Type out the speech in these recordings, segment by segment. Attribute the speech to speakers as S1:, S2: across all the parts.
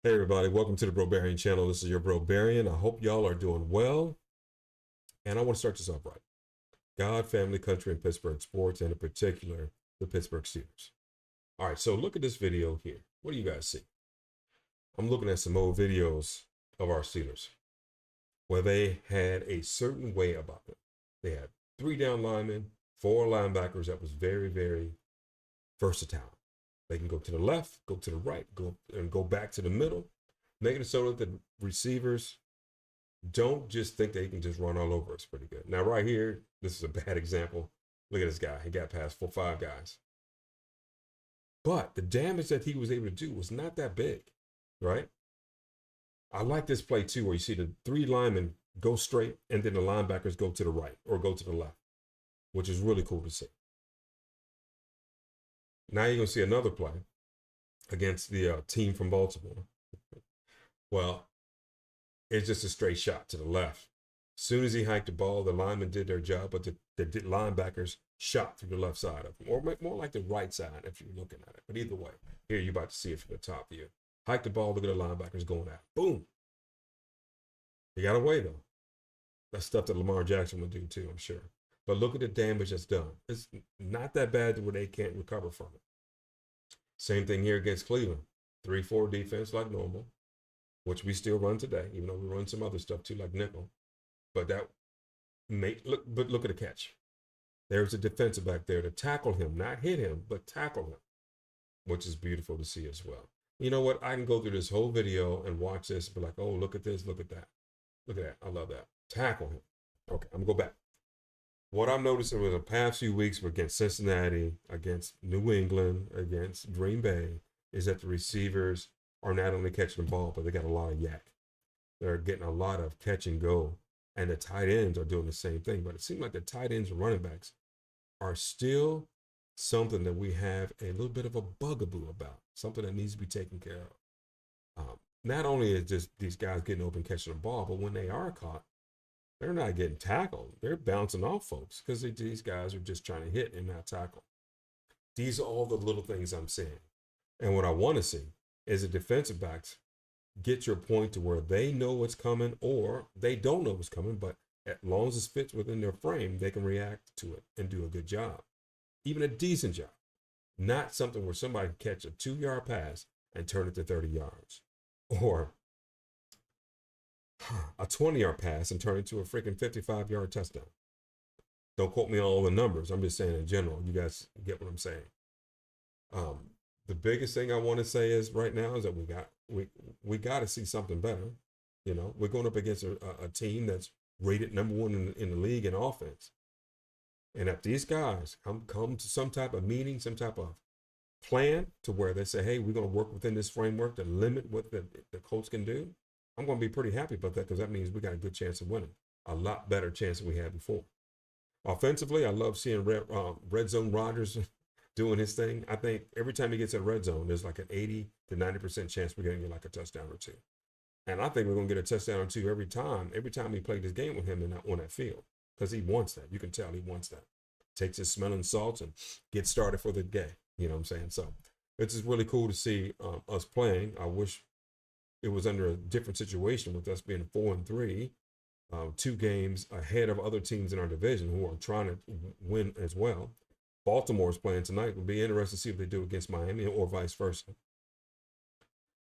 S1: Hey everybody, welcome to the Bro channel. This is your Bro. I hope y'all are doing well. And I want to start this off right. God, family, country, and Pittsburgh sports, and in particular, the Pittsburgh Steelers. All right, so look at this video here. What do you guys see? I'm looking at some old videos of our Steelers where they had a certain way about them. They had 3 down linemen, 4 linebackers that was very, very versatile. They can go to the left, go to the right, go back to the middle, making it so that the receivers don't just think they can just run all over us pretty good. Now, right here, this is a bad example. Look at this guy. He got past 5 guys. But the damage that he was able to do was not that big, right? I like this play too, where you see the 3 linemen go straight and then the linebackers go to the right or go to the left, which is really cool to see. Now you're going to see another play against the team from Baltimore. Well, it's just a straight shot to the left. As soon as he hiked the ball, the linemen did their job, but the linebackers shot through the left side of him, or more like the right side if you're looking at it. But either way, here you're about to see it from the top view. Hike the ball, look at the linebackers going at it. Boom. He got away, though. That's stuff that Lamar Jackson would do, too, I'm sure. But look at the damage that's done. It's not that bad where they can't recover from it. Same thing here against Cleveland. 3-4 defense like normal, which we still run today, even though we run some other stuff too, like nickel. But look at the catch. There's a defensive back there to tackle him, not hit him, but tackle him, which is beautiful to see as well. You know what? I can go through this whole video and watch this and be like, oh, look at this, look at that. Look at that. I love that. Tackle him. Okay, I'm going to go back. What I'm noticing was the past few weeks against Cincinnati, against New England, against Green Bay, is that the receivers are not only catching the ball, but they got a lot of yak. They're getting a lot of catch and go. And the tight ends are doing the same thing. But it seems like the tight ends and running backs are still something that we have a little bit of a bugaboo about, something that needs to be taken care of. Not only is just these guys getting open catching the ball, but when they are caught, they're not getting tackled. They're bouncing off folks because these guys are just trying to hit and not tackle. These are all the little things I'm seeing. And what I want to see is the defensive backs get to a point to where they know what's coming or they don't know what's coming, but as long as it fits within their frame, they can react to it and do a good job. Even a decent job. Not something where somebody can catch a 2-yard pass and turn it to 30 yards. Or a 20-yard pass and turn it into a freaking 55-yard touchdown. Don't quote me on all the numbers. I'm just saying in general. You guys get what I'm saying. The biggest thing I want to say is right now is that we got to see something better. You know, we're going up against a team that's rated number 1 in the league in offense. And if these guys come to some type of meeting, some type of plan to where they say, hey, we're going to work within this framework to limit what the Colts can do, I'm going to be pretty happy about that because that means we got a good chance of winning. A lot better chance than we had before. Offensively, I love seeing red zone Rodgers doing his thing. I think every time he gets in red zone, there's like an 80 to 90% chance we're going to get like a touchdown or 2. And I think we're going to get a touchdown or 2 every time we play this game with him on that field because he wants that. You can tell he wants that. Takes his smelling salts and gets started for the day. You know what I'm saying? So it's just really cool to see us playing. I wish it was under a different situation with us being 4-3, 2 games ahead of other teams in our division who are trying to win as well. Baltimore's playing tonight. It'll be interesting to see if they do against Miami or vice versa.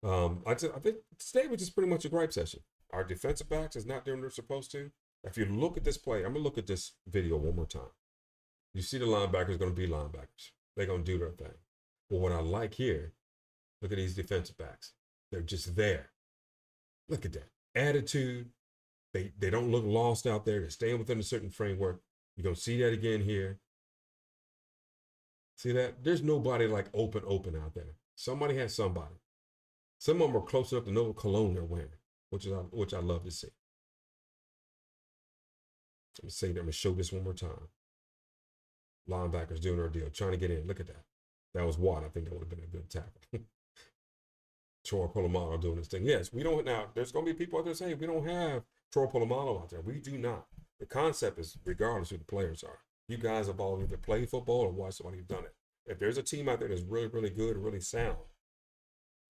S1: I think today was just pretty much a gripe session. Our defensive backs is not doing what they're supposed to. If you look at this play, I'm going to look at this video one more time. You see the linebackers going to be linebackers. They're going to do their thing. But what I like here, look at these defensive backs. They're just there. Look at that. Attitude. They don't look lost out there. They're staying within a certain framework. You're going to see that again here. See that? There's nobody like open out there. Somebody has somebody. Some of them are close enough to know what cologne they're wearing, which I love to see. Let me say that. I'm going to show this one more time. Linebackers doing their deal, trying to get in. Look at that. That was Watt. I think that would have been a good tackle. Troy Polamalu doing this thing. Yes, we don't. Now, there's going to be people out there saying we don't have Troy Polamalu out there. We do not. The concept is regardless who the players are. You guys have all either played football or watched somebody who's done it. If there's a team out there that's really, really good and really sound,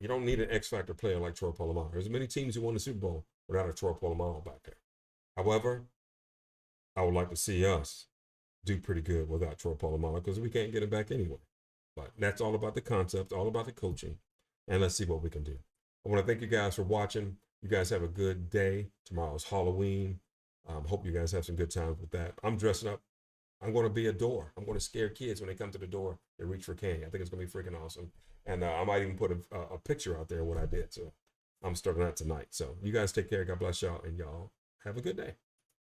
S1: You don't need an X factor player like Troy Polamalu. There's many teams who won the Super Bowl without a Troy Polamalu back there. However, I would like to see us do pretty good without Troy Polamalu because we can't get him back anyway. But that's all about the concept, all about the coaching, and let's see what we can do. I want to thank you guys for watching. You guys have a good day. Tomorrow's Halloween. Hope you guys have some good times with that. I'm dressing up. I'm going to be a door. I'm going to scare kids when they come to the door. They reach for candy. I think it's going to be freaking awesome. And I might even put a picture out there of what I did. So I'm starting that tonight. So you guys take care. God bless y'all. And y'all have a good day.